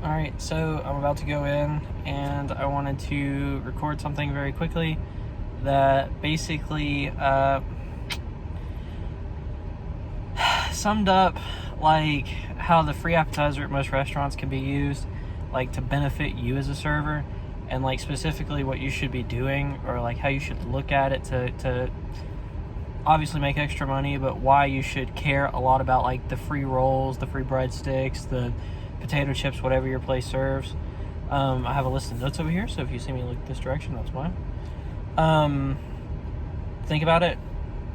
Alright, so I'm about to go in and I wanted to record something very quickly that basically summed up like how the free appetizer at most restaurants can be used like to benefit you as a server, and like specifically what you should be doing, or like how you should look at it to obviously make extra money, but why you should care a lot about like the free rolls, the free breadsticks, the potato chips, whatever your place serves. I have a list of notes over here, so if you see me look this direction, that's why. Think about it.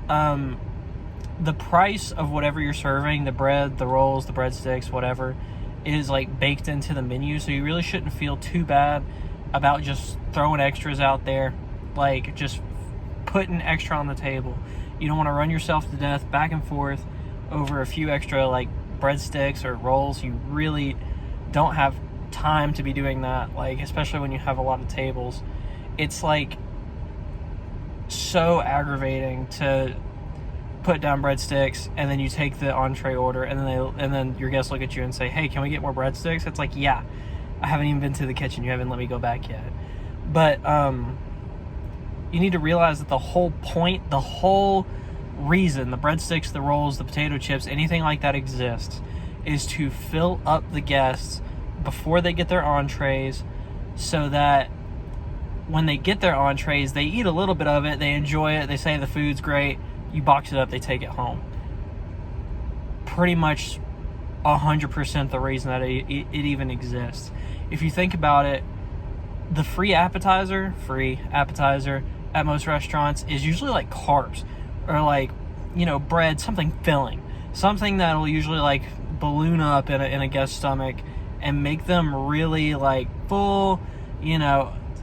The price of whatever you're serving, the bread, the rolls, the breadsticks, whatever, is like baked into the menu, so you really shouldn't feel too bad about just throwing extras out there, like just putting extra on the table. You don't want to run yourself to death back and forth over a few extra like breadsticks or rolls. You really don't have time to be doing that, like especially when you have a lot of tables. It's like so aggravating to put down breadsticks and then you take the entree order and then your guests look at you and say, "Hey, can we get more breadsticks?" It's like, yeah, I haven't even been to the kitchen. You haven't let me go back yet. But you need to realize that the whole point, the whole reason the breadsticks, the rolls, the potato chips, anything like that exists is to fill up the guests before they get their entrees, so that when they get their entrees, they eat a little bit of it, they enjoy it, they say the food's great, you box it up, they take it home. Pretty much 100% the reason that it even exists. If you think about it, the free appetizer at most restaurants is usually like carbs, or like, bread, something filling, something that'll usually like balloon up in a guest's stomach and make them really like full.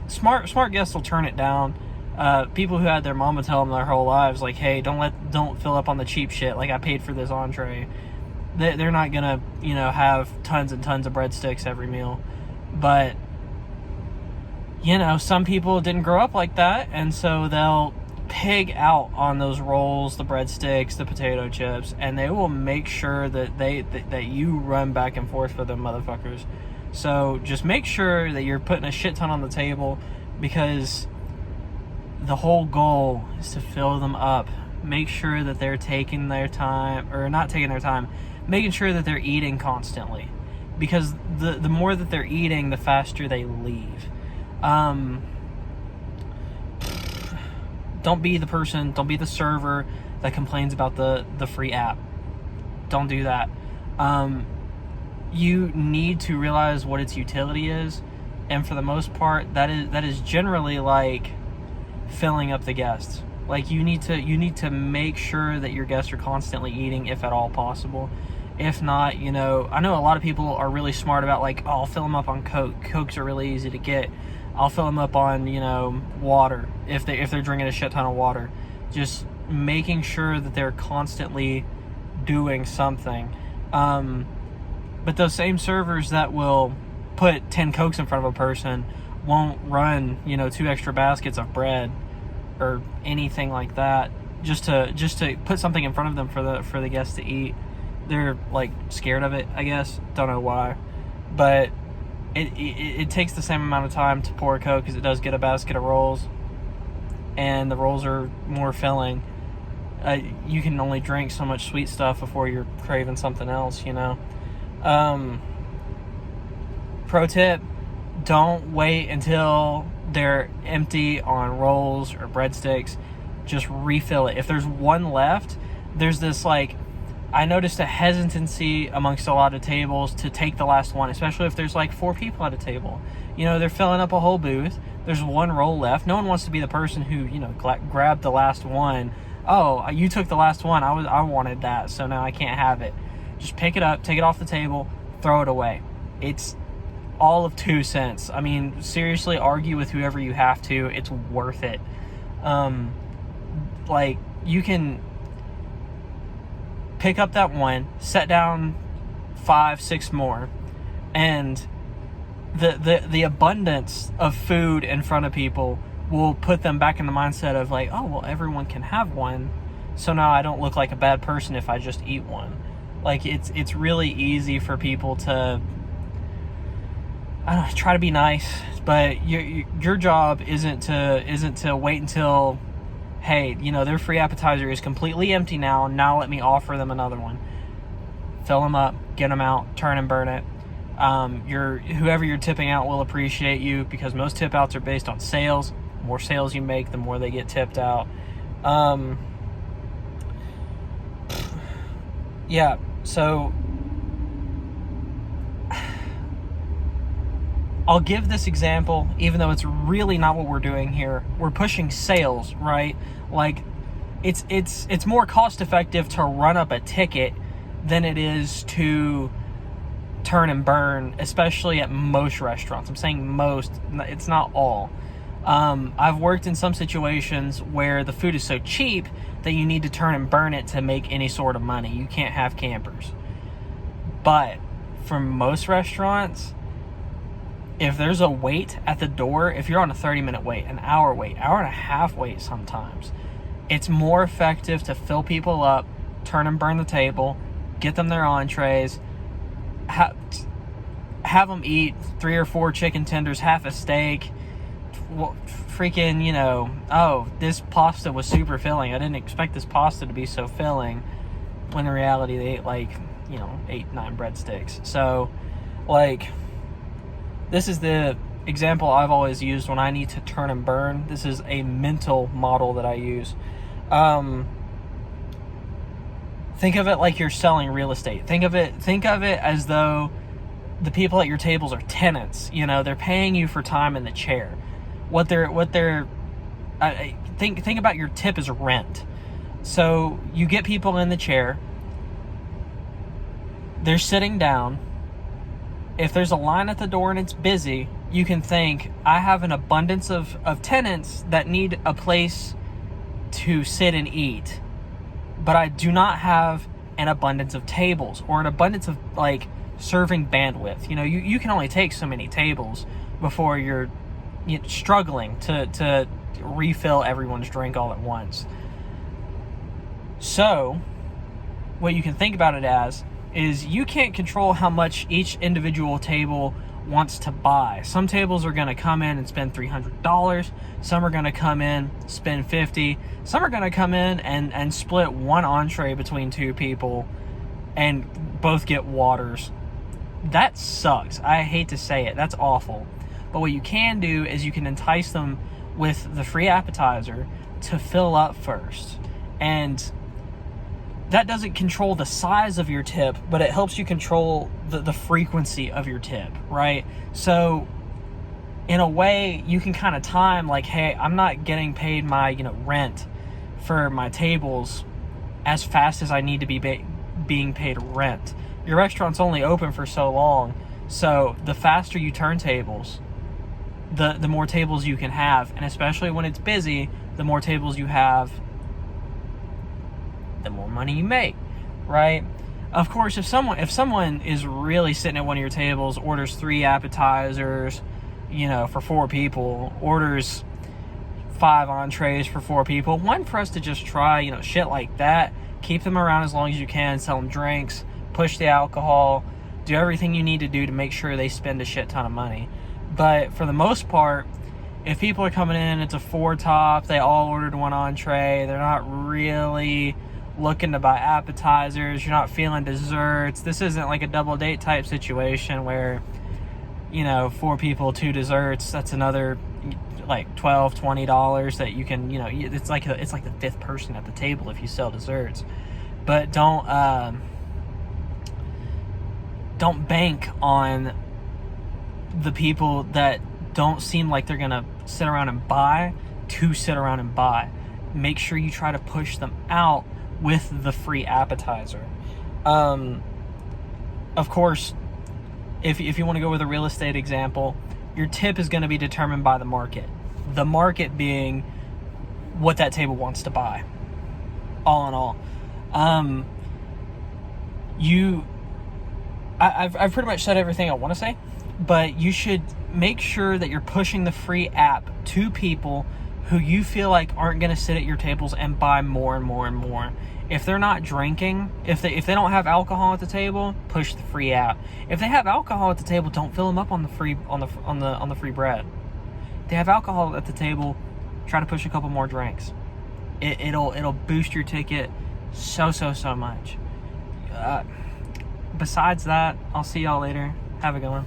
Smart guests will turn it down. People who had their mama tell them their whole lives, like, "Hey, don't fill up on the cheap shit. Like, I paid for this entree." They're not gonna, have tons and tons of breadsticks every meal. But, some people didn't grow up like that, and so they'll pig out on those rolls, the breadsticks, the potato chips, and they will make sure that that you run back and forth for them motherfuckers. So just make sure that you're putting a shit ton on the table, because the whole goal is to fill them up. Make sure that they're taking their time, or not taking their time, making sure that they're eating constantly, because the more that they're eating, the faster they leave. Don't be the server that complains about the free app. Don't do that. You need to realize what its utility is, and for the most part, that is generally like filling up the guests. Like, you need to make sure that your guests are constantly eating, if at all possible. If not, I know a lot of people are really smart about like, "Oh, I'll fill them up on Coke. Cokes are really easy to get. I'll fill them up on, water," if they're drinking a shit ton of water. Just making sure that they're constantly doing something. But those same servers that will put 10 Cokes in front of a person won't run, 2 extra baskets of bread or anything like that just to put something in front of them for the guests to eat. They're like scared of it, I guess. Don't know why, but it takes the same amount of time to pour a Coke as it does get a basket of rolls, and the rolls are more filling. You can only drink so much sweet stuff before you're craving something else. Pro tip: don't wait until they're empty on rolls or breadsticks. Just refill it. If there's one left, there's this like, I noticed a hesitancy amongst a lot of tables to take the last one, especially if there's like 4 people at a table. They're filling up a whole booth. There's one roll left. No one wants to be the person who, grabbed the last one. "Oh, you took the last one. I wanted that, so now I can't have it." Just pick it up, take it off the table, throw it away. It's all of 2 cents. I mean, seriously, argue with whoever you have to. It's worth it. Like, you can pick up that one, set down 5, 6 more, and the abundance of food in front of people will put them back in the mindset of like, "Oh, well, everyone can have one, so now I don't look like a bad person if I just eat one." Like, it's really easy for people to I don't know, try to be nice, but your job isn't to wait until, hey, their free appetizer is completely empty now. Now let me offer them another one. Fill them up, get them out, turn and burn it. Whoever you're tipping out will appreciate you, because most tip outs are based on sales. The more sales you make, the more they get tipped out. Yeah, so I'll give this example, even though it's really not what we're doing here. We're pushing sales, right? Like, it's more cost effective to run up a ticket than it is to turn and burn, especially at most restaurants. I'm saying most, it's not all. I've worked in some situations where the food is so cheap that you need to turn and burn it to make any sort of money. You can't have campers. But for most restaurants, if there's a wait at the door, if you're on a 30-minute wait, an hour wait, hour and a half wait sometimes, it's more effective to fill people up, turn and burn the table, get them their entrees, have them eat 3 or 4 chicken tenders, half a steak, freaking, oh, this pasta was super filling. I didn't expect this pasta to be so filling, when in reality they ate 8-9 breadsticks. So, this is the example I've always used when I need to turn and burn. This is a mental model that I use. Think of it like you're selling real estate. Think of it as though the people at your tables are tenants. They're paying you for time in the chair. Think about your tip as rent. So you get people in the chair. They're sitting down. If there's a line at the door and it's busy, you can think, I have an abundance of tenants that need a place to sit and eat, but I do not have an abundance of tables or an abundance of serving bandwidth. You can only take so many tables before you're struggling to refill everyone's drink all at once. So what you can think about it as is, you can't control how much each individual table wants to buy. Some tables are going to come in and spend $300. Some are going to come in, spend $50. Some are going to come in and split one entree between 2 people and both get waters. That sucks. I hate to say it. That's awful. But what you can do is you can entice them with the free appetizer to fill up first. And that doesn't control the size of your tip, but it helps you control the frequency of your tip, right? So in a way, you can kind of time, hey, I'm not getting paid my rent for my tables as fast as I need to be being paid rent. Your restaurant's only open for so long, so the faster you turn tables, the more tables you can have. And especially when it's busy, the more tables you have, the more money you make, right? Of course, if someone is really sitting at one of your tables, orders 3 appetizers, for 4 people, orders 5 entrees for 4 people, one for us to just try, shit like that, keep them around as long as you can, sell them drinks, push the alcohol, do everything you need to do to make sure they spend a shit ton of money. But for the most part, if people are coming in, it's a 4 top, they all ordered 1 entree, they're not really looking to buy appetizers, you're not feeling desserts. This isn't like a double date type situation where 4 people, 2 desserts, that's another $12-$20 that you can, it's like the 5th person at the table if you sell desserts. But don't bank on the people that don't seem like they're gonna sit around and buy to sit around and buy. Make sure you try to push them out with the free appetizer. Of course, if you want to go with a real estate example, your tip is going to be determined by the market. The market being what that table wants to buy. All in all, I've pretty much said everything I want to say, but you should make sure that you're pushing the free app to people who you feel like aren't going to sit at your tables and buy more and more and more. If they're not drinking, if they don't have alcohol at the table, push the free out. If they have alcohol at the table, don't fill them up on the free free bread. If they have alcohol at the table, try to push a couple more drinks. It'll boost your ticket so much. Besides that, I'll see y'all later. Have a good one.